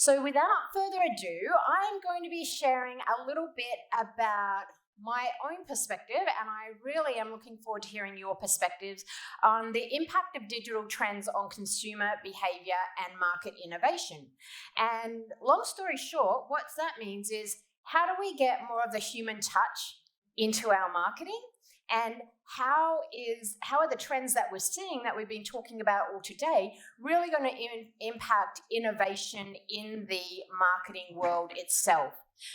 So without further ado, I'm going to be sharing a little bit about my own perspective, and I really am looking forward to hearing your perspectives on the impact of digital trends on consumer behaviour and market innovation. And long story short, what that means is, how do we get more of the human touch into our marketing? And how are the trends that we're seeing, that we've been talking about all today, really going to impact innovation in the marketing world itself?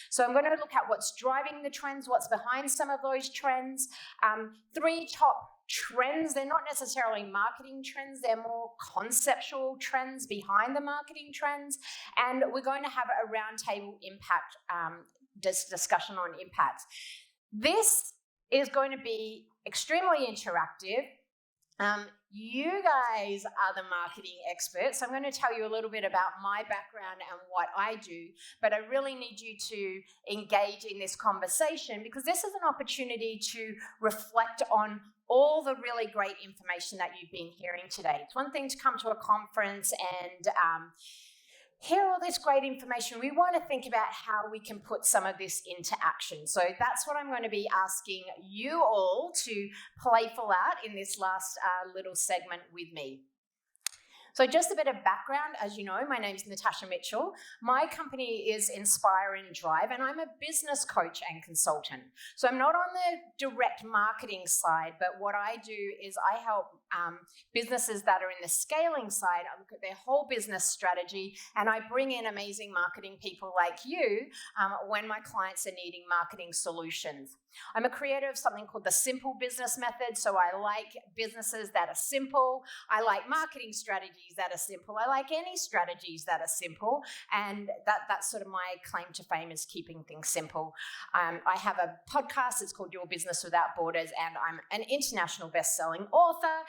So I'm going to look at what's driving the trends, what's behind some of those trends. Three top trends. They're not necessarily marketing trends, they're more conceptual trends behind the marketing trends. And we're going to have a roundtable impact discussion on impacts. This is going to be extremely interactive. You guys are the marketing experts, so I'm going to tell you a little bit about my background and what I do, but I really need you to engage in this conversation, because this is an opportunity to reflect on all the really great information that you've been hearing today. It's one thing to come to a conference and hear all this great information. We want to think about how we can put some of this into action. So that's what I'm going to be asking you all to playful out in this last little segment with me. So just a bit of background. As you know, my name's Natasha Mitchell. My company is Inspire and Drive, and I'm a business coach and consultant. So I'm not on the direct marketing side, but what I do is I help businesses that are in the scaling side. I look at their whole business strategy, and I bring in amazing marketing people like you when my clients are needing marketing solutions. I'm a creator of something called the Simple Business Method, so I like businesses that are simple. I like marketing strategies that are simple. I like any strategies that are simple, and that's sort of my claim to fame, is keeping things simple. I have a podcast, it's called Your Business Without Borders, and I'm an international best-selling author.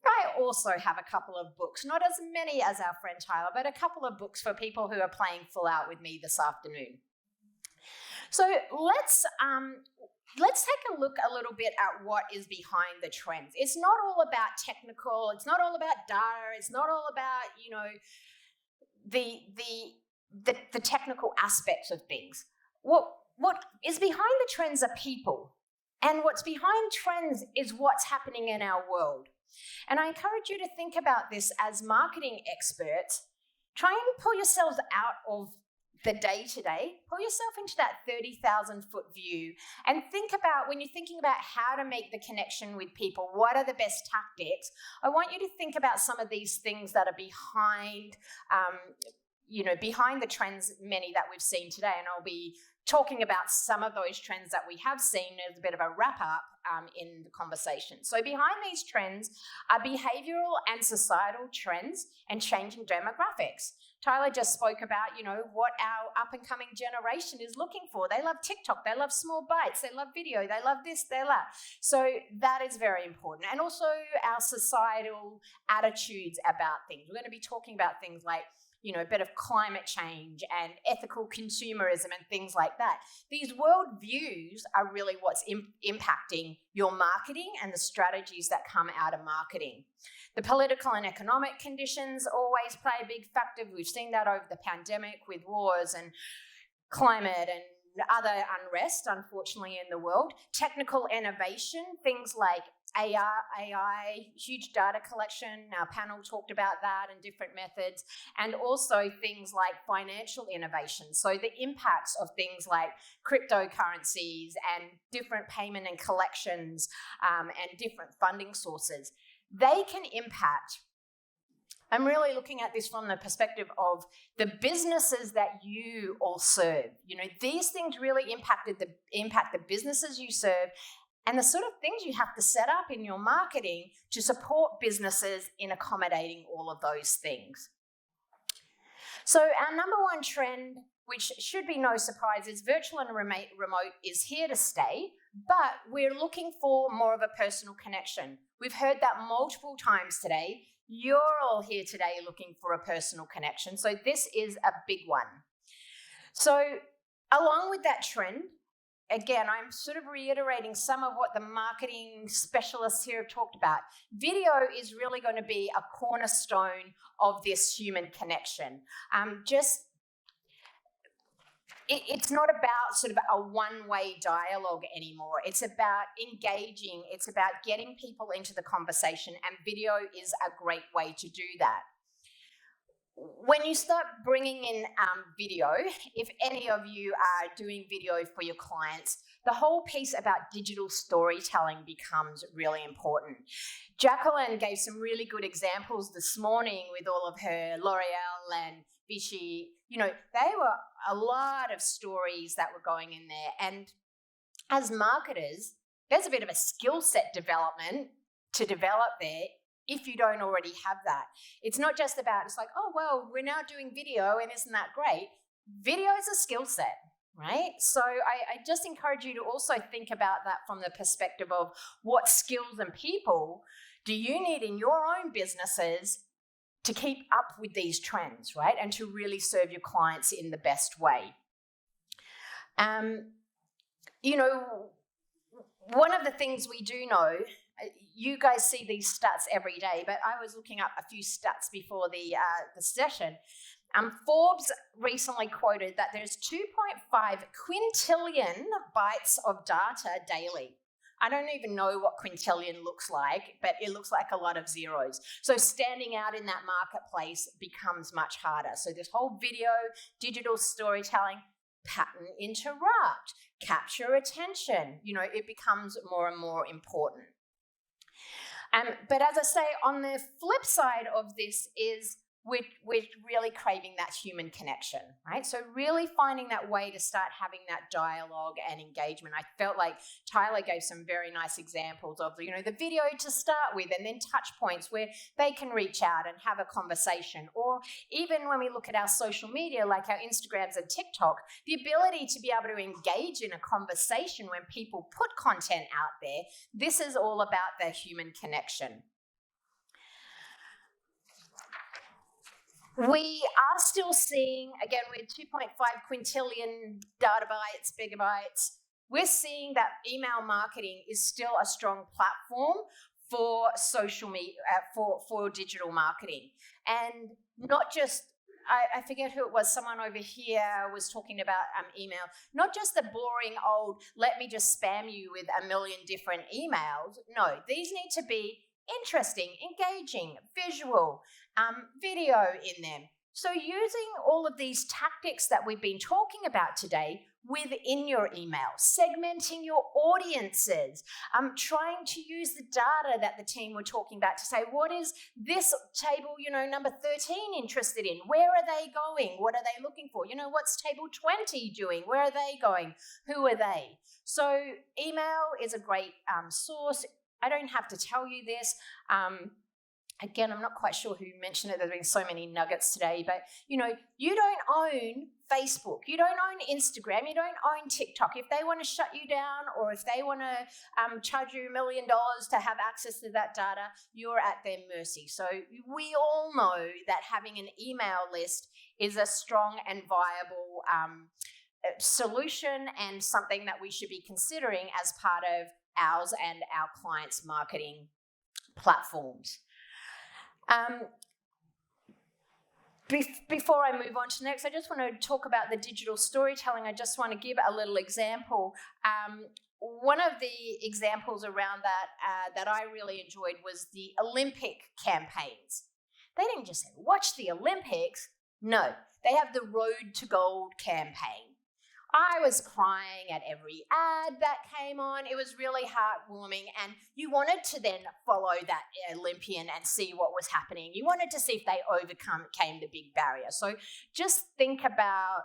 I also have a couple of books, not as many as our friend Tyler, but a couple of books for people who are playing full out with me this afternoon. So let's take a look a little bit at what is behind the trends. It's not all about technical, it's not all about data, it's not all about, the technical aspects of things. What is behind the trends are people. And what's behind trends is what's happening in our world. And I encourage you to think about this as marketing experts. Try and pull yourselves out of the day-to-day, pull yourself into that 30,000-foot view, and think about, when you're thinking about how to make the connection with people, what are the best tactics? I want you to think about some of these things that are behind, behind the trends, many that we've seen today, and I'll be talking about some of those trends that we have seen as a bit of a wrap-up in the conversation. So behind these trends are behavioural and societal trends and changing demographics. Tyler just spoke about, what our up-and-coming generation is looking for. They love TikTok, they love small bites, they love video, they love this, they love that. So that is very important. And also our societal attitudes about things. We're going to be talking about things like, a bit of climate change and ethical consumerism and things like that. These world views are really what's impacting your marketing and the strategies that come out of marketing. The political and economic conditions always play a big factor. We've seen that over the pandemic with wars and climate and other unrest, unfortunately, in the world. Technical innovation, things like AI, huge data collection. Our panel talked about that and different methods, and also things like financial innovation. So the impacts of things like cryptocurrencies and different payment and collections and different funding sources. They can impact. I'm really looking at this from the perspective of the businesses that you all serve. These things really impact the businesses you serve, and the sort of things you have to set up in your marketing to support businesses in accommodating all of those things. So our number one trend, which should be no surprise, is virtual and remote is here to stay, but we're looking for more of a personal connection. We've heard that multiple times today. You're all here today looking for a personal connection, so this is a big one. So along with that trend, again, I'm sort of reiterating some of what the marketing specialists here have talked about. Video is really going to be a cornerstone of this human connection. Just it's not about sort of a one-way dialogue anymore. It's about engaging. It's about getting people into the conversation, and video is a great way to do that. When you start bringing in video, if any of you are doing video for your clients, the whole piece about digital storytelling becomes really important. Jacqueline gave some really good examples this morning with all of her L'Oreal and Vichy. You know, they were a lot of stories that were going in there. And as marketers, there's a bit of a skill set development to develop there if you don't already have that. It's not just about, it's like, oh, well, we're now doing video and isn't that great? Video is a skill set, right? So I just encourage you to also think about that from the perspective of what skills and people do you need in your own businesses to keep up with these trends, right? And to really serve your clients in the best way. You know, one of the things we do know, you guys see these stats every day, but I was looking up a few stats before the session. Forbes recently quoted that there's 2.5 quintillion bytes of data daily. I don't even know what quintillion looks like, but it looks like a lot of zeros. So standing out in that marketplace becomes much harder. So this whole video, digital storytelling, pattern interrupt, capture attention, you know, it becomes more and more important. But as I say, on the flip side of this is we're really craving that human connection, right? So really finding that way to start having that dialogue and engagement. I felt like Tyler gave some very nice examples of, you know, the video to start with, and then touch points where they can reach out and have a conversation. Or even when we look at our social media, like our Instagrams and TikTok, the ability to be able to engage in a conversation when people put content out there. This is all about the human connection. We are still seeing, again, we're 2.5 quintillion data bytes, gigabytes. We're seeing that email marketing is still a strong platform for social media, for digital marketing. And not just, I forget who it was, someone over here was talking about email, not just the boring old, let me just spam you with a million different emails. No, these need to be interesting, engaging, visual, video in them. So using all of these tactics that we've been talking about today within your email, segmenting your audiences, trying to use the data that the team were talking about to say, what is this table, you know, number 13 interested in? Where are they going? What are they looking for? You know, what's table 20 doing? Where are they going? Who are they? So email is a great source. I don't have to tell you this. Again, I'm not quite sure who mentioned it. There's been so many nuggets today, but you know, you don't own Facebook, you don't own Instagram, you don't own TikTok. If they want to shut you down, or if they want to charge you $1 million to have access to that data, you're at their mercy. So we all know that having an email list is a strong and viable solution, and something that we should be considering as part of ours and our clients' marketing platforms. Before I move on to next, I just want to talk about the digital storytelling. I just want to give a little example. One of the examples around that I really enjoyed was the Olympic campaigns. They didn't just say, watch the Olympics. No, they have the Road to Gold campaign. I was crying at every ad that came on. It was really heartwarming, and you wanted to then follow that Olympian and see what was happening. You wanted to see if they overcame the big barrier. So just think about,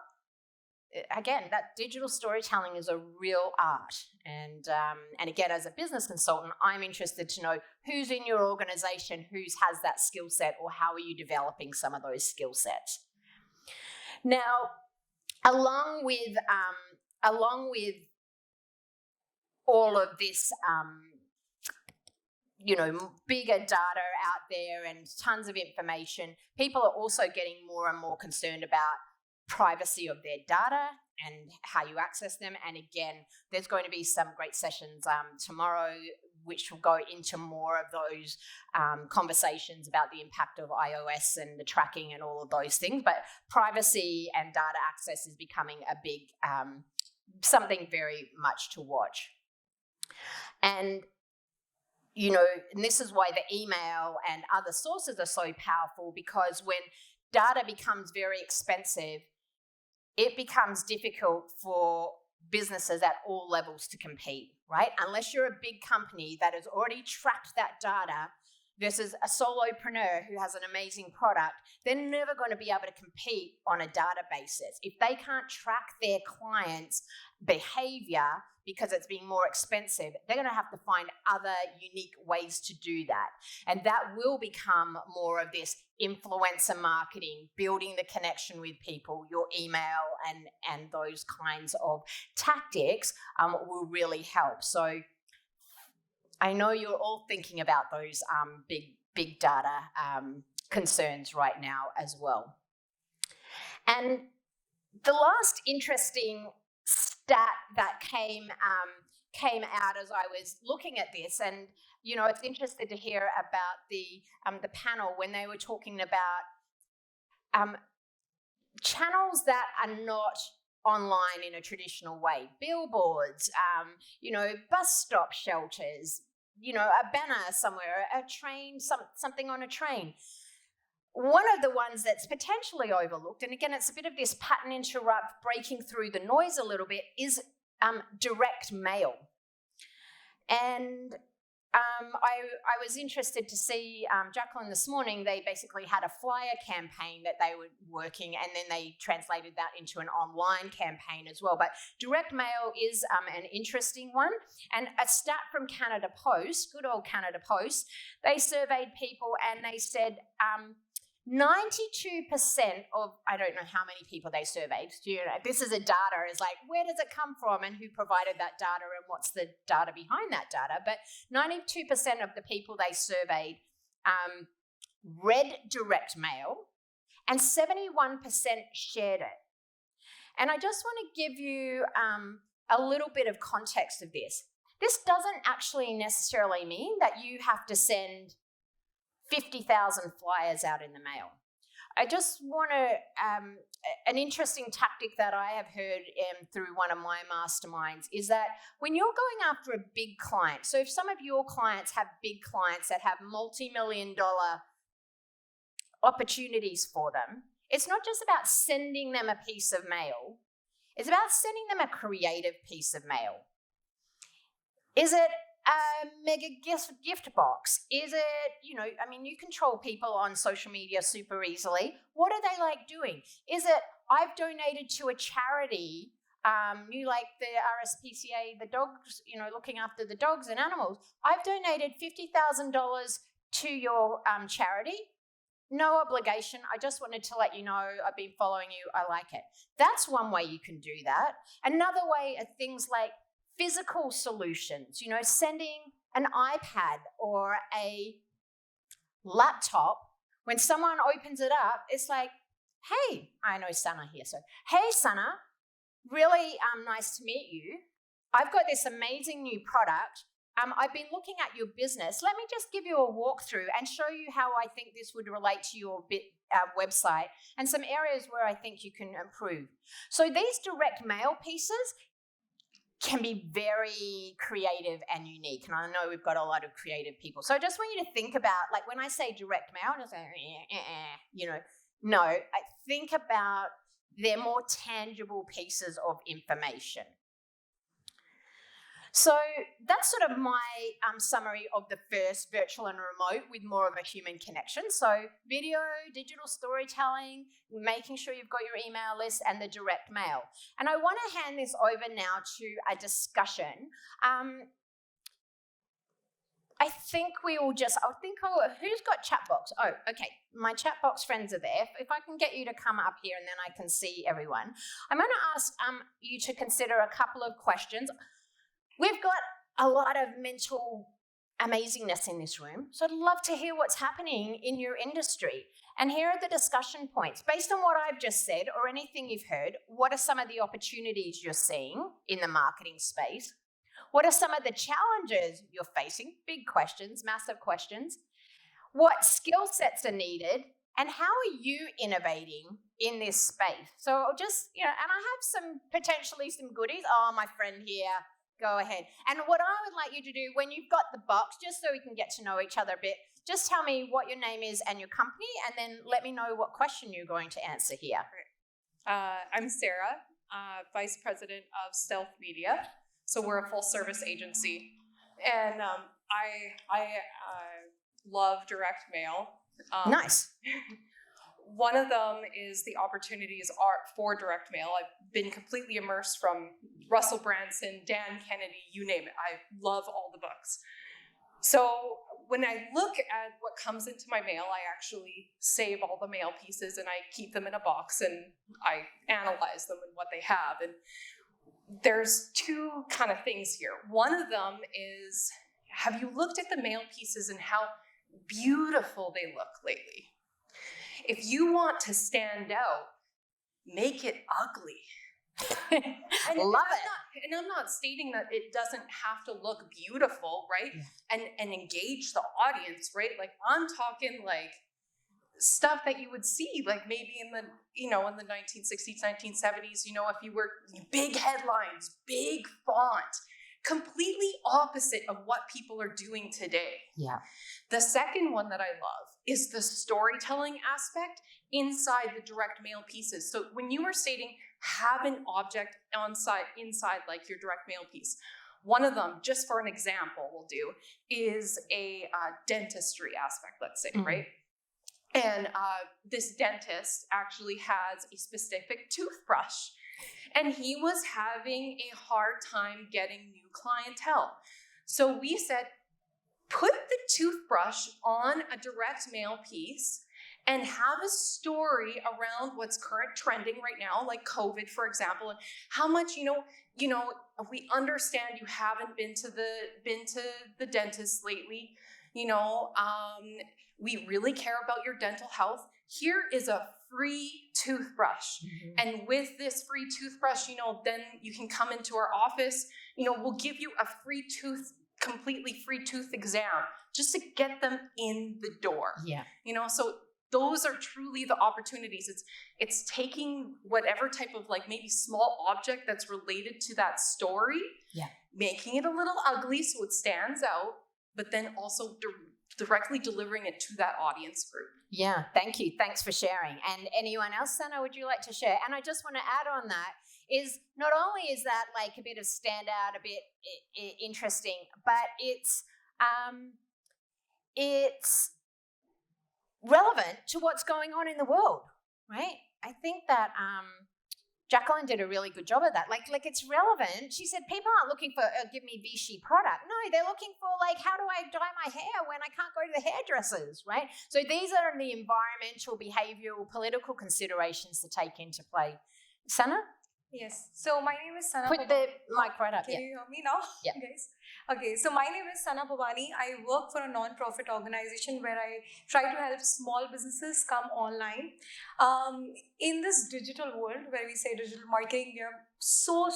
again, that digital storytelling is a real art. And again, as a business consultant, I'm interested to know who's in your organization, who has that skill set, or how are you developing some of those skill sets. Now, along with all of this, you know, bigger data out there and tons of information, people are also getting more and more concerned about privacy of their data and how you access them. And again, there's going to be some great sessions tomorrow which will go into more of those conversations about the impact of iOS and the tracking and all of those things. But privacy and data access is becoming a big something very much to watch. And and this is why the email and other sources are so powerful, because when data becomes very expensive, it becomes difficult for businesses at all levels to compete, right? Unless you're a big company that has already tracked that data versus a solopreneur who has an amazing product, they're never going to be able to compete on a data basis. If they can't track their clients' behavior because it's being more expensive, they're going to have to find other unique ways to do that. And that will become more of this influencer marketing, building the connection with people, your email and those kinds of tactics will really help. So I know you're all thinking about those big data concerns right now as well. And the last interesting stat that came out as I was looking at this, and it's interesting to hear about the panel when they were talking about channels that are not online in a traditional way, billboards, bus stop shelters, a banner somewhere, a train, something on a train. One of the ones that's potentially overlooked, and again, it's a bit of this pattern interrupt, breaking through the noise a little bit, is direct mail. And I was interested to see Jacqueline this morning. They basically had a flyer campaign that they were working, and then they translated that into an online campaign as well. But direct mail is an interesting one. And a stat from Canada Post, good old Canada Post, they surveyed people and they said 92% of, I don't know how many people they surveyed. This is a data, is like, where does it come from and who provided that data and what's the data behind that data? But 92% of the people they surveyed read direct mail and 71% shared it. And I just want to give you a little bit of context of this. This doesn't actually necessarily mean that you have to send 50,000 flyers out in the mail. I just want to, an interesting tactic that I have heard through one of my masterminds is that when you're going after a big client, so if some of your clients have big clients that have multi-million-dollar opportunities for them, it's not just about sending them a piece of mail, it's about sending them a creative piece of mail. Is it a mega gift box? Is it, you control people on social media super easily. What are they like doing? Is it, I've donated to a charity, you like the RSPCA, the dogs, looking after the dogs and animals. I've donated $50,000 to your charity. No obligation. I just wanted to let you know I've been following you. I like it. That's one way you can do that. Another way are things like physical solutions, sending an iPad or a laptop. When someone opens it up, it's like, hey, I know Sana here. So, hey, Sana, really nice to meet you. I've got this amazing new product. I've been looking at your business. Let me just give you a walkthrough and show you how I think this would relate to your website and some areas where I think you can improve. So these direct mail pieces can be very creative and unique. And I know we've got a lot of creative people. So I just want you to think about, like when I say direct mail, I say, no, I think about they're more tangible pieces of information. So that's sort of my summary of the first, virtual and remote, with more of a human connection. So video, digital storytelling, making sure you've got your email list, and the direct mail. And I want to hand this over now to a discussion. I think we will just, who's got chat box? Oh, okay. My chat box friends are there. If I can get you to come up here and then I can see everyone. I'm going to ask you to consider a couple of questions. We've got a lot of mental amazingness in this room, so I'd love to hear what's happening in your industry. And here are the discussion points. Based on what I've just said or anything you've heard, what are some of the opportunities you're seeing in the marketing space? What are some of the challenges you're facing? Big questions, massive questions. What skill sets are needed? And how are you innovating in this space? So I'll just, and I have potentially some goodies. Oh, my friend here, go ahead. And what I would like you to do when you've got the box, just so we can get to know each other a bit, just tell me what your name is and your company, and then let me know what question you're going to answer here. I'm Sarah, Vice President of Stealth Media. So we're a full service agency. And I love direct mail. Nice. One of them is the opportunities for direct mail. I've been completely immersed from Russell Branson, Dan Kennedy, you name it. I love all the books. So when I look at what comes into my mail, I actually save all the mail pieces and I keep them in a box and I analyze them and what they have. And there's two kind of things here. One of them is, have you looked at the mail pieces and how beautiful they look lately? If you want to stand out, make it ugly. Love it. And I'm not stating that it doesn't have to look beautiful, right? Yeah. And engage the audience, right? Like I'm talking like stuff that you would see like maybe in the, in the 1960s, 1970s, if you were big headlines, big font, completely opposite of what people are doing today. Yeah. The second one that I love is the storytelling aspect inside the direct mail pieces. So when you were stating have an object inside like your direct mail piece, one of them, just for an example, we'll do is a dentistry aspect, let's say, right? And this dentist actually has a specific toothbrush. And he was having a hard time getting new clientele. So we said, put the toothbrush on a direct mail piece and have a story around what's current trending right now, like COVID, for example, and how much, we understand you haven't been to the dentist lately, we really care about your dental health. Here is a free toothbrush. Mm-hmm. And with this free toothbrush, then you can come into our office, we'll give you a completely free tooth exam just to get them in the door. Yeah. So those are truly the opportunities. It's taking whatever type of like maybe small object that's related to that story, making it a little ugly so it stands out, but then also directly delivering it to that audience group. Yeah, thank you. Thanks for sharing. And anyone else, Sana, would you like to share? And I just want to add on that is not only is that like a bit of standout, a bit interesting, but it's relevant to what's going on in the world, right? I think that Jacqueline did a really good job of that. Like it's relevant. She said people aren't looking for give me Vichy product. No, they're looking for like how do I dye my hair when I can't go to the hairdressers, right? So these are the environmental, behavioural, political considerations to take into play. Sana? Yes. So my name is Sana. Put the mic right up. Can you hear me now? Yeah. Guys. Okay. So my name is Sana Bhavani. I work for a non-profit organization where I try to help small businesses come online. In this digital world where we say digital marketing, we are so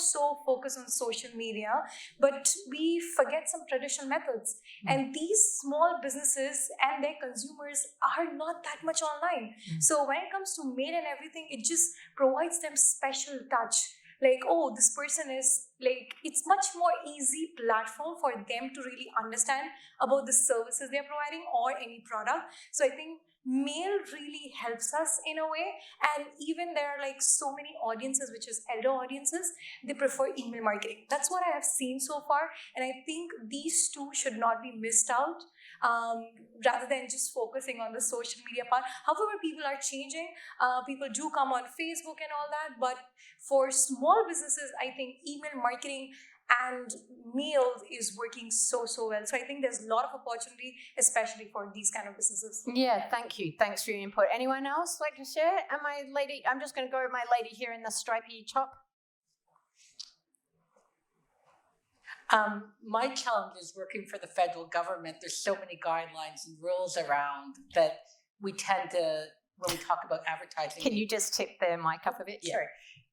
focused on social media, but we forget some traditional methods. And these small businesses and their consumers are not that much online. So when it comes to mail and everything, it just provides them special touch. Like, oh, this person is like, it's much more easy platform for them to really understand about the services they're providing or any product. So I think mail really helps us in a way. And even there are like so many audiences, which is elder audiences, they prefer email marketing. That's what I have seen so far. And I think these two should not be missed out. Rather than just focusing on the social media part. However, people are changing. People do come on Facebook and all that. But for small businesses, I think email marketing and mail is working so well. So I think there's a lot of opportunity, especially for these kind of businesses. Yeah, thank you. Thanks for your input. Anyone else like to share? I'm just going to go with my lady here in the stripy top. My challenge is working for the federal government. There's so many guidelines and rules around that we tend to, when we talk about advertising. Can you just tip the mic up a bit? Yeah.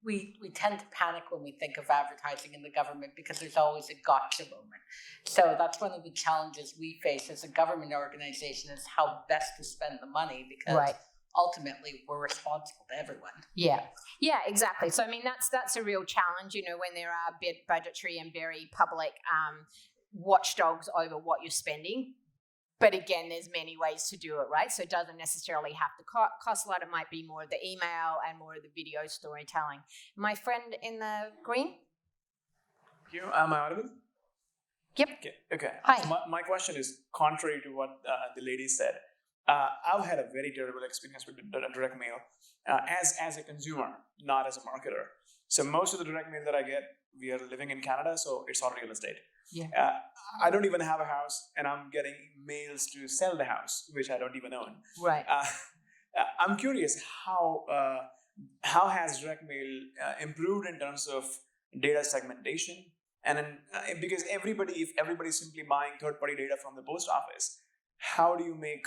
we tend to panic when we think of advertising in the government because there's always a gotcha moment. So that's one of the challenges we face as a government organization, is how best to spend the money, because ultimately we're responsible to everyone. Yeah, exactly. So I mean, that's a real challenge, when there are budgetary and very public watchdogs over what you're spending. But again, there's many ways to do it, right? So it doesn't necessarily have to cost a lot. It might be more of the email and more of the video storytelling. My friend in the green? Thank you. Am I audible? Yep. Okay. Hi. So my question is contrary to what the lady said. I've had a very terrible experience with direct mail as a consumer, not as a marketer. So most of the direct mail that I get, we are living in Canada, so it's all real estate. Yeah. I don't even have a house, and I'm getting mails to sell the house, which I don't even own. Right. I'm curious, how has direct mail improved in terms of data segmentation? And because if everybody's simply buying third-party data from the post office, how do you make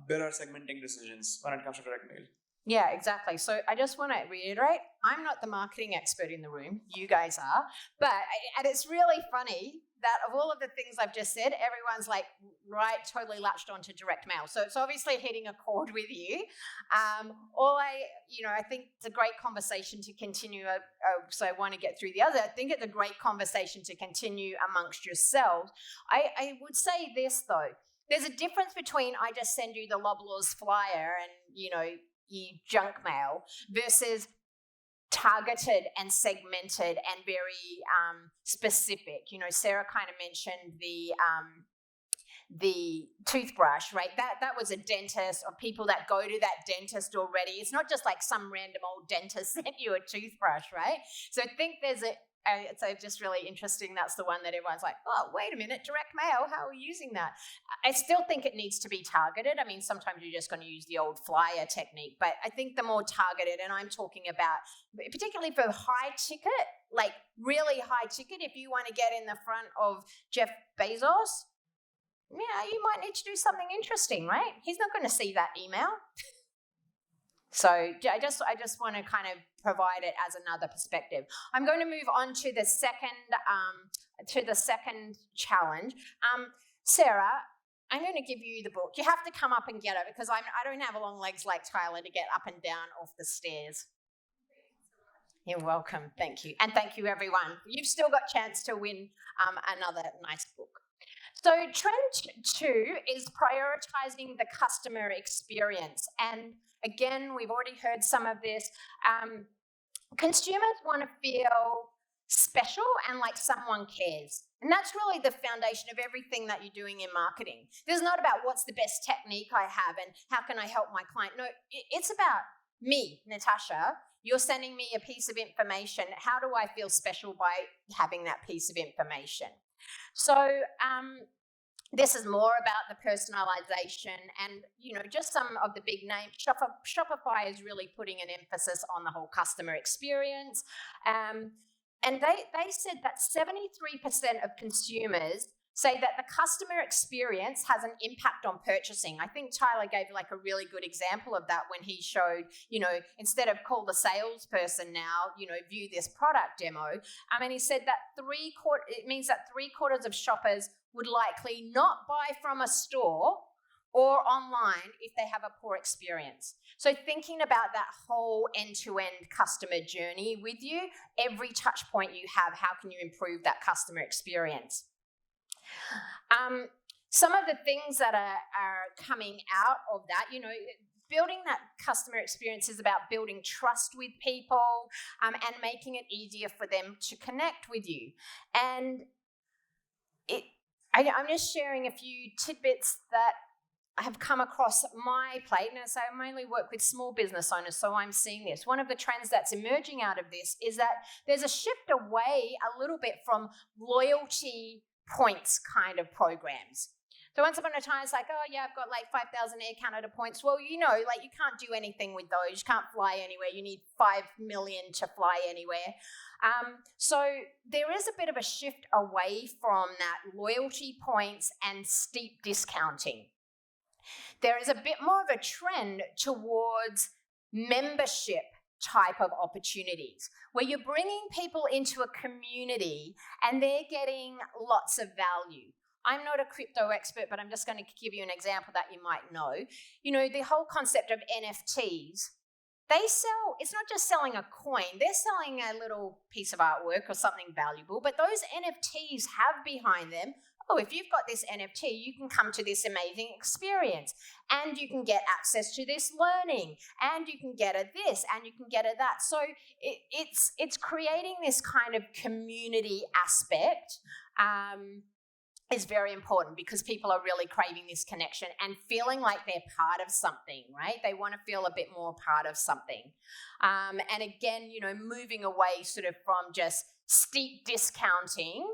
better segmenting decisions when it comes to direct mail? Yeah, exactly. So I just want to reiterate, I'm not the marketing expert in the room. You guys are. And it's really funny that of all of the things I've just said, everyone's like, right, totally latched onto direct mail. So it's obviously hitting a chord with you. I think it's a great conversation to continue. So I want to get through the other. I think it's a great conversation to continue amongst yourselves. I would say this, though. There's a difference between I just send you the Loblaws flyer and, you junk mail versus targeted and segmented and very specific. Sarah kind of mentioned the toothbrush, right? That was a dentist, or people that go to that dentist already. It's not just like some random old dentist sent you a toothbrush, right? So I think it's just really interesting. That's the one that everyone's like, oh, wait a minute, direct mail, how are we using that? I still think it needs to be targeted. I mean, sometimes you're just going to use the old flyer technique, but I think the more targeted, and I'm talking about particularly for high ticket, like really high ticket, if you want to get in the front of Jeff Bezos, you might need to do something interesting, right? He's not going to see that email. So I just want to kind of provide it as another perspective. I'm going to move on to the second challenge. Sarah, I'm going to give you the book. You have to come up and get it because I don't have long legs like Tyler to get up and down off the stairs. You're welcome. Thank you. And thank you, everyone. You've still got a chance to win another nice book. So trend 2 is prioritizing the customer experience. And again, we've already heard some of this. Consumers want to feel special and like someone cares. And that's really the foundation of everything that you're doing in marketing. This is not about what's the best technique I have and how can I help my client. No, it's about me, Natasha. You're sending me a piece of information. How do I feel special by having that piece of information? So this is more about the personalization and, just some of the big names. Shopify is really putting an emphasis on the whole customer experience. And they said that 73% of consumers say that the customer experience has an impact on purchasing. I think Tyler gave like a really good example of that when he showed, instead of call the salesperson now, view this product demo. He said that it means that 3/4 of shoppers would likely not buy from a store or online if they have a poor experience. So thinking about that whole end-to-end customer journey with you, every touch point you have, how can you improve that customer experience? Some of the things that are coming out of that, building that customer experience is about building trust with people and making it easier for them to connect with you. And I'm just sharing a few tidbits that have come across my plate. And as I mainly work with small business owners, so I'm seeing this. One of the trends that's emerging out of this is that there's a shift away a little bit from loyalty points kind of programs. So once upon a time, it's like, oh yeah, I've got like 5,000 Air Canada points. Well, you can't do anything with those. You can't fly anywhere. You need 5 million to fly anywhere. So there is a bit of a shift away from that loyalty points and steep discounting. There is a bit more of a trend towards membership type of opportunities where you're bringing people into a community and they're getting lots of value. I'm not a crypto expert, but I'm just going to give you an example that you might know. You know, the whole concept of NFTs, they sell, it's not just selling a coin, they're selling a little piece of artwork or something valuable, but those NFTs have behind them, oh, if you've got this NFT, you can come to this amazing experience and you can get access to this learning and you can get a this and you can get a that. So it's creating this kind of community aspect. Is very important because people are really craving this connection and feeling like they're part of something, right? They want to feel a bit more part of something. And again, you know, moving away sort of from just steep discounting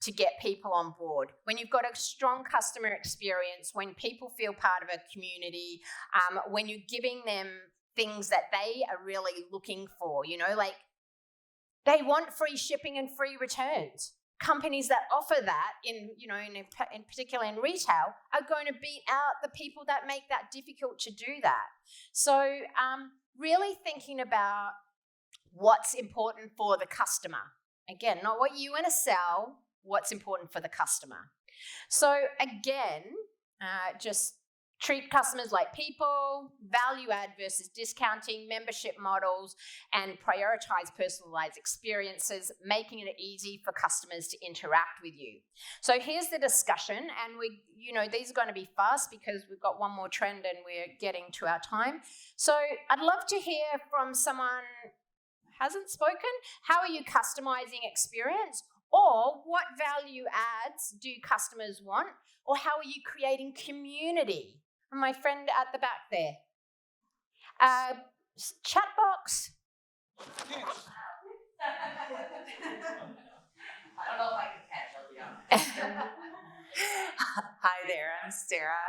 to get people on board. When you've got a strong customer experience, when people feel part of a community, when you're giving them things that they are really looking for, you know, like they want free shipping and free returns. Companies that offer that in particular in retail are going to beat out the people that make that difficult to do that. So really thinking about what's important for the customer. Again, not what you want to sell, what's important for the customer. So again, just treat customers like people, value add versus discounting, membership models, and prioritize personalized experiences, making it easy for customers to interact with you. So here's the discussion, and these are going to be fast because we've got one more trend and we're getting to our time. So I'd love to hear from someone who hasn't spoken. How are you customizing experience? Or what value adds do customers want? Or how are you creating community? My friend at the back there. Chat box. I don't know if I can catch, I'll be honest. Hi there, I'm Sarah.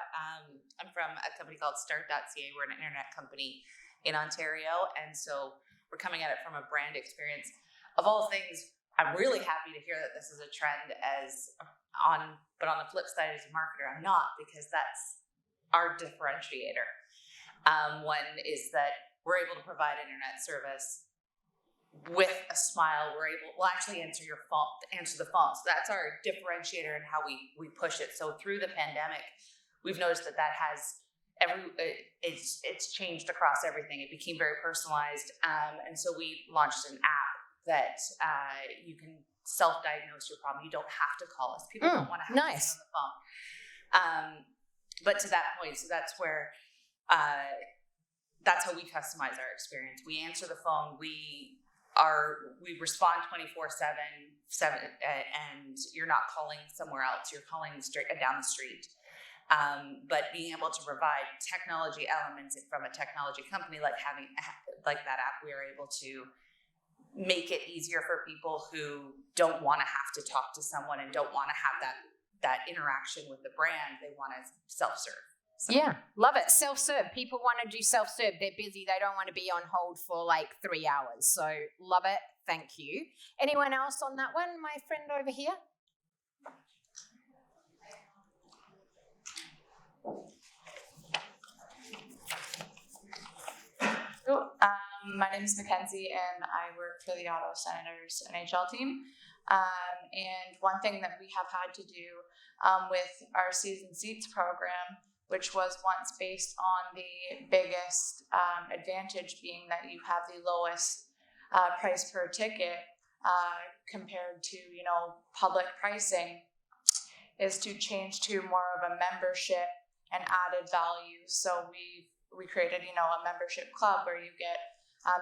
I'm from a company called Start.ca. We're an internet company in Ontario, and so we're coming at it from a brand experience. Of all things, I'm really happy to hear that this is a trend but on the flip side, as a marketer, I'm not, because that's our differentiator. One is that we're able to provide internet service with a smile. We'll actually answer the phone. So that's our differentiator and how we push it. So through the pandemic, we've noticed that has it's changed across everything. It became very personalized, and so we launched an app that you can self-diagnose your problem. You don't have to call us. People don't want to have to sit on the phone. But to that point, so that's where, that's how we customize our experience. We answer the phone, we respond 24/7, and you're not calling somewhere else, you're calling straight down the street. But being able to provide technology elements from a technology company like that app, we are able to make it easier for people who don't want to have to talk to someone and don't want to have that interaction with the brand. They want to self-serve. So. Yeah, love it. Self-serve. People want to do self-serve. They're busy. They don't want to be on hold for like 3 hours. So love it. Thank you. Anyone else on that one? My friend over here. My name is Mackenzie, and I work for the Ottawa Senators NHL team. And one thing that we have had to do with our season seats program, which was once based on the biggest advantage being that you have the lowest price per ticket compared to public pricing, is to change to more of a membership and added value. So we created a membership club where you get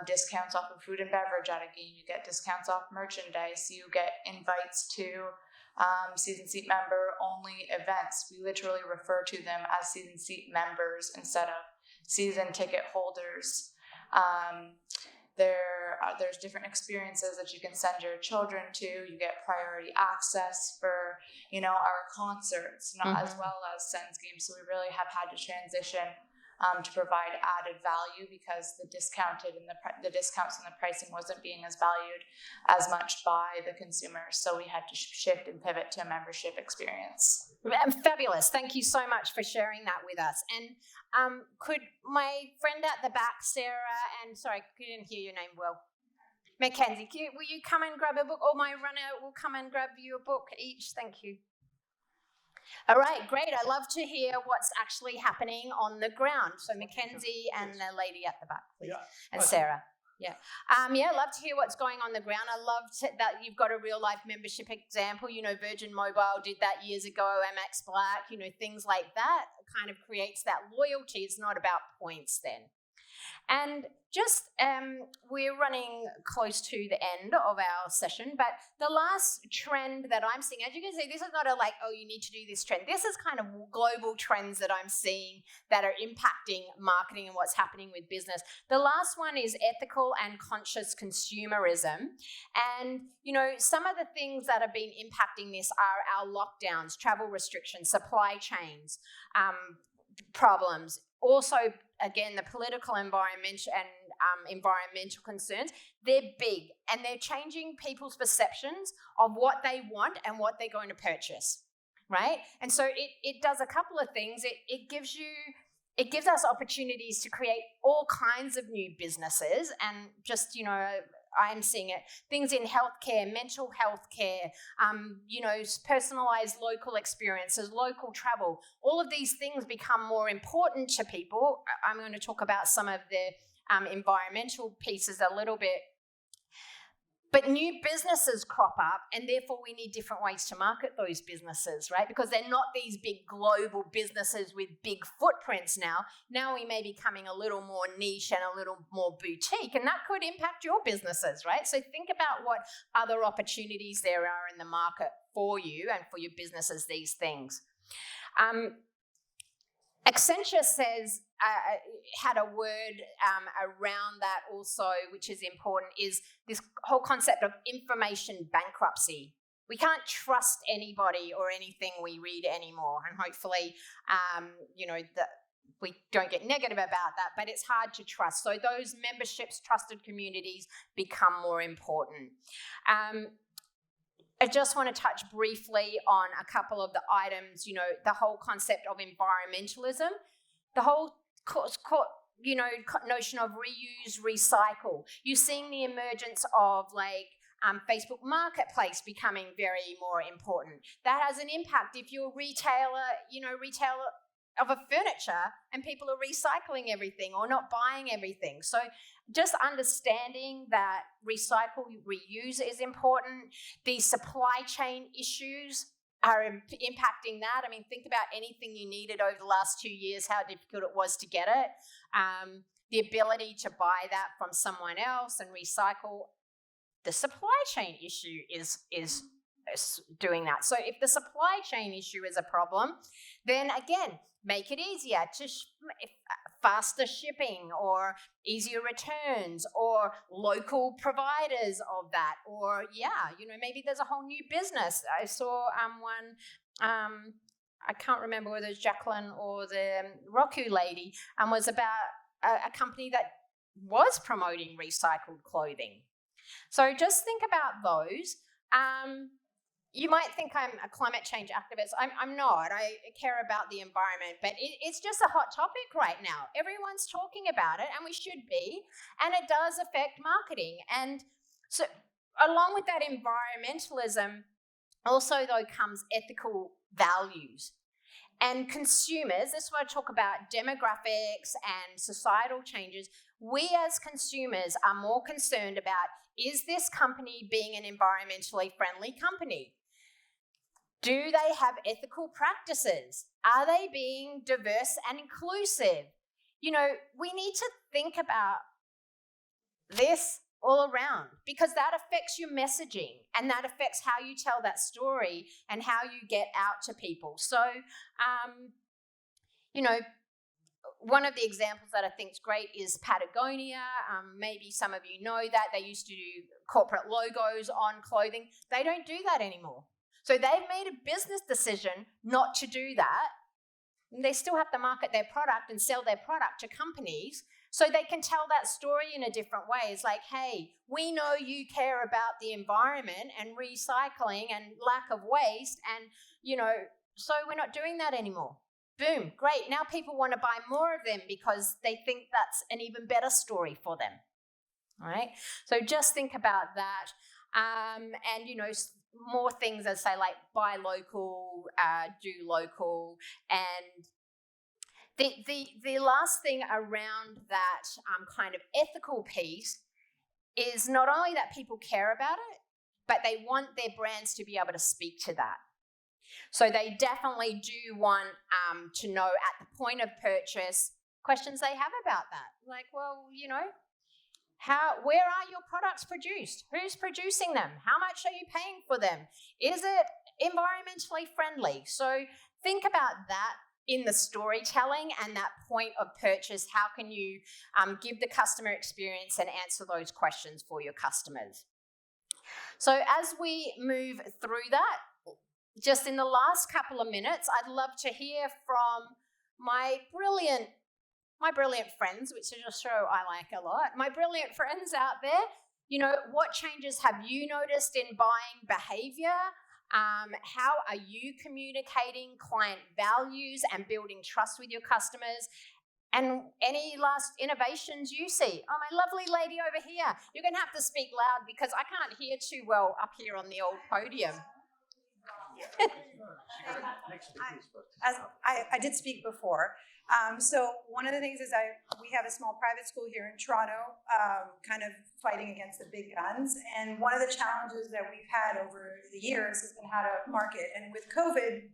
discounts off of food and beverage at a game, you get discounts off merchandise, you get invites to season seat member only events. We literally refer to them as season seat members instead of season ticket holders. There's different experiences that you can send your children to. You get priority access for our concerts, as well as Sens games. So we really have had to transition to provide added value because the discounts and the pricing wasn't being as valued as much by the consumers. So we had to shift and pivot to a membership experience. Fabulous. Thank you so much for sharing that with us. And could my friend at the back, Sarah, and sorry, I couldn't hear your name well. Mackenzie, will you come and grab a book? Or my runner will come and grab you a book each. Thank you. All right, great. I love to hear what's actually happening on the ground. So Mackenzie and the lady at the back, please. Yeah. And Sarah. Yeah. I'd love to hear what's going on the ground. I love that you've got a real life membership example. Virgin Mobile did that years ago, Amex Black, things like that kind of creates that loyalty. It's not about points then. And just, we're running close to the end of our session, but the last trend that I'm seeing, as you can see, this is not you need to do this trend. This is kind of global trends that I'm seeing that are impacting marketing and what's happening with business. The last one is ethical and conscious consumerism. And, some of the things that have been impacting this are our lockdowns, travel restrictions, supply chains, problems. Also, again, the political environment and environmental concerns, they're big and they're changing people's perceptions of what they want and what they're going to purchase, right? And so it does a couple of things. It gives us opportunities to create all kinds of new businesses and just, I'm seeing it. Things in healthcare, mental health care, personalized local experiences, local travel. All of these things become more important to people. I'm going to talk about some of the environmental pieces a little bit. But new businesses crop up, and therefore we need different ways to market those businesses, right? Because they're not these big global businesses with big footprints now. Now we may be becoming a little more niche and a little more boutique, and that could impact your businesses, right? So think about what other opportunities there are in the market for you and for your businesses, these things. Accenture says, had a word around that also, which is important, is this whole concept of information bankruptcy. We can't trust anybody or anything we read anymore, and hopefully, that we don't get negative about that, but it's hard to trust. So those memberships, trusted communities become more important. I just want to touch briefly on a couple of the items, the whole concept of environmentalism, the whole notion of reuse, recycle. You're seeing the emergence of Facebook Marketplace becoming very more important. That has an impact if you're a retailer of a furniture and people are recycling everything or not buying everything. So just understanding that recycle, reuse is important. These supply chain issues are impacting that. I mean, think about anything you needed over the last 2 years, how difficult it was to get it. The ability to buy that from someone else and recycle. The supply chain issue is doing that. So if the supply chain issue is a problem, then again, make it easier to faster shipping or easier returns or local providers of that, or maybe there's a whole new business. I saw one, I can't remember whether it was Jacqueline or the Roku lady, was about a company that was promoting recycled clothing. So just think about those. You might think I'm a climate change activist. I'm not. I care about the environment, but it's just a hot topic right now. Everyone's talking about it, and we should be, and it does affect marketing. And so along with that environmentalism, also, though, comes ethical values. And consumers, this is what I talk about, demographics and societal changes. We as consumers are more concerned about, is this company being an environmentally friendly company? Do they have ethical practices? Are they being diverse and inclusive? We need to think about this all around, because that affects your messaging and that affects how you tell that story and how you get out to people. So, one of the examples that I think is great is Patagonia. Maybe some of you know that. They used to do corporate logos on clothing. They don't do that anymore. So they've made a business decision not to do that. They still have to market their product and sell their product to companies so they can tell that story in a different way. It's like, hey, we know you care about the environment and recycling and lack of waste, and so we're not doing that anymore. Boom, great. Now people want to buy more of them because they think that's an even better story for them. All right. So just think about that. And, you know, more things as say like buy local, do local. And the last thing around that kind of ethical piece is not only that people care about it, but they want their brands to be able to speak to that. So they definitely do want to know at the point of purchase questions they have about that. Like, well, you know, where are your products produced? Who's producing them? How much are you paying for them? Is it environmentally friendly? So think about that in the storytelling and that point of purchase. How can you give the customer experience and answer those questions for your customers? So as we move through that, just in the last couple of minutes, I'd love to hear from my brilliant friends, which is a show I like a lot. My brilliant friends out there, you know, what changes have you noticed in buying behavior? How are you communicating client values and building trust with your customers? And any last innovations you see? Oh, my lovely lady over here, you're going to have to speak loud because I can't hear too well up here on the old podium. I did speak before. So one of the things is we have a small private school here in Toronto, kind of fighting against the big guns. And one of the challenges that we've had over the years has been how to market. And with COVID,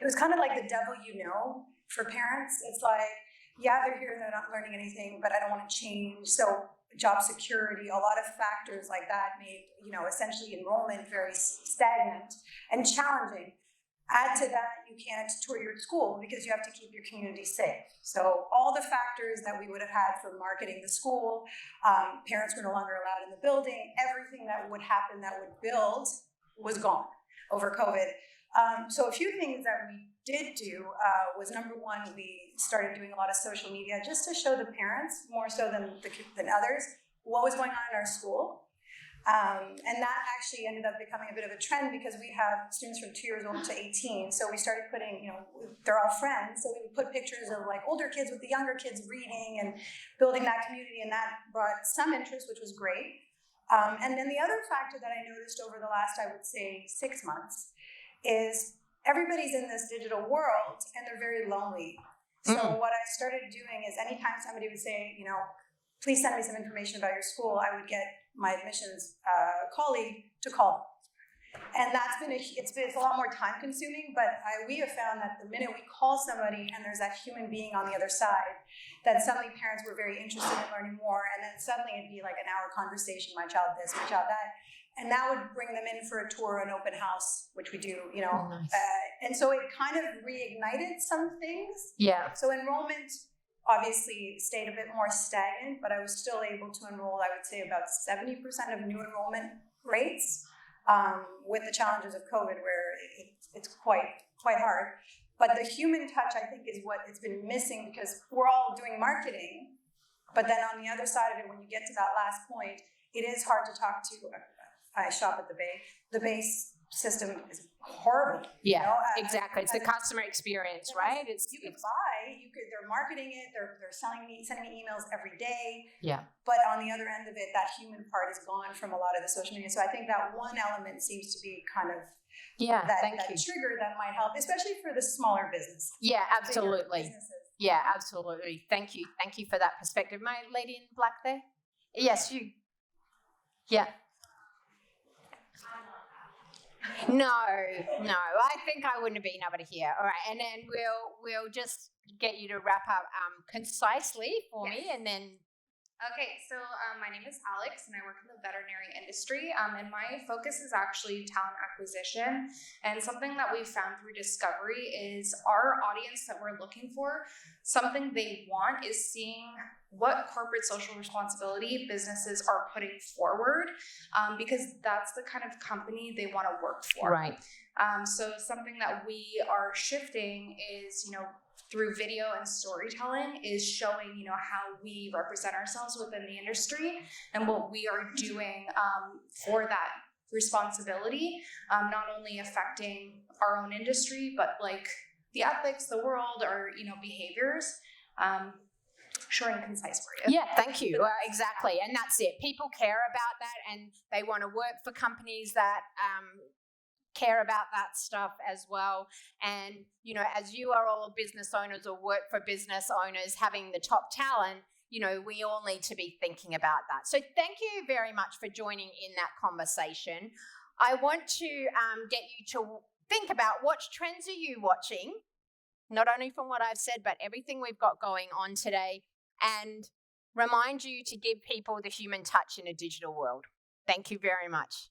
it was kind of like the devil you know for parents. It's like, yeah, they're here and they're not learning anything, but I don't want to change. So job security, a lot of factors like that made, you know, essentially enrollment very stagnant and challenging. Add to that, you can't tour your school because you have to keep your community safe. So all the factors that we would have had for marketing the school, parents were no longer allowed in the building, everything that would happen that would build was gone over COVID. So a few things that we did do was, number one, we started doing a lot of social media just to show the parents, more so than others, what was going on in our school. And that actually ended up becoming a bit of a trend because we have students from 2 years old to 18. So we started putting, you know, they're all friends. So we would put pictures of like older kids with the younger kids reading and building that community. And that brought some interest, which was great. And then the other factor that I noticed over the last, I would say, 6 months is everybody's in this digital world and they're very lonely. So what I started doing is anytime somebody would say, you know, please send me some information about your school, I would get my admissions colleague to call. And that's been it's a lot more time consuming, but we have found that the minute we call somebody and there's that human being on the other side, that suddenly parents were very interested in learning more, and then suddenly it'd be like an hour conversation, my child this, my child that. And that would bring them in for a tour, an open house, which we do, you know. Nice. And so it kind of reignited some things. Yeah. So enrollment obviously stayed a bit more stagnant, but I was still able to enroll, I would say, about 70% of new enrollment rates, with the challenges of COVID, where it's quite hard. But the human touch, I think, is what it's been missing, because we're all doing marketing, but then on the other side of it, when you get to that last point, it is hard to talk to. I shop at the Bay. The Bay system is horrible. Yeah, you know? exactly. It's the customer experience, right? They're marketing it. They're sending me emails every day. Yeah. But on the other end of it, that human part is gone from a lot of the social media. So I think that one element seems to be kind of that trigger that might help, especially for the smaller business. Yeah, absolutely. Yeah, absolutely. Thank you for that perspective. My lady in black there. Yes, you. Yeah. No, I think I wouldn't have been able to hear. All right, and then we'll just get you to wrap up concisely for me, and then. Okay, so my name is Alex, and I work in the veterinary industry, and my focus is actually talent acquisition. And something that we've found through discovery is our audience that we're looking for, something they want is seeing what corporate social responsibility businesses are putting forward, because that's the kind of company they want to work for. Right. So something that we are shifting is, through video and storytelling, is showing, how we represent ourselves within the industry and what we are doing for that responsibility, not only affecting our own industry, but like the ethics, the world, or behaviors. Short and concise for you. Yeah, thank you. Exactly, and that's it. People care about that, and they want to work for companies that care about that stuff as well. And as you are all business owners or work for business owners, having the top talent, we all need to be thinking about that. So thank you very much for joining in that conversation. I want to get you to think about what trends are you watching, not only from what I've said, but everything we've got going on today, and remind you to give people the human touch in a digital world. Thank you very much.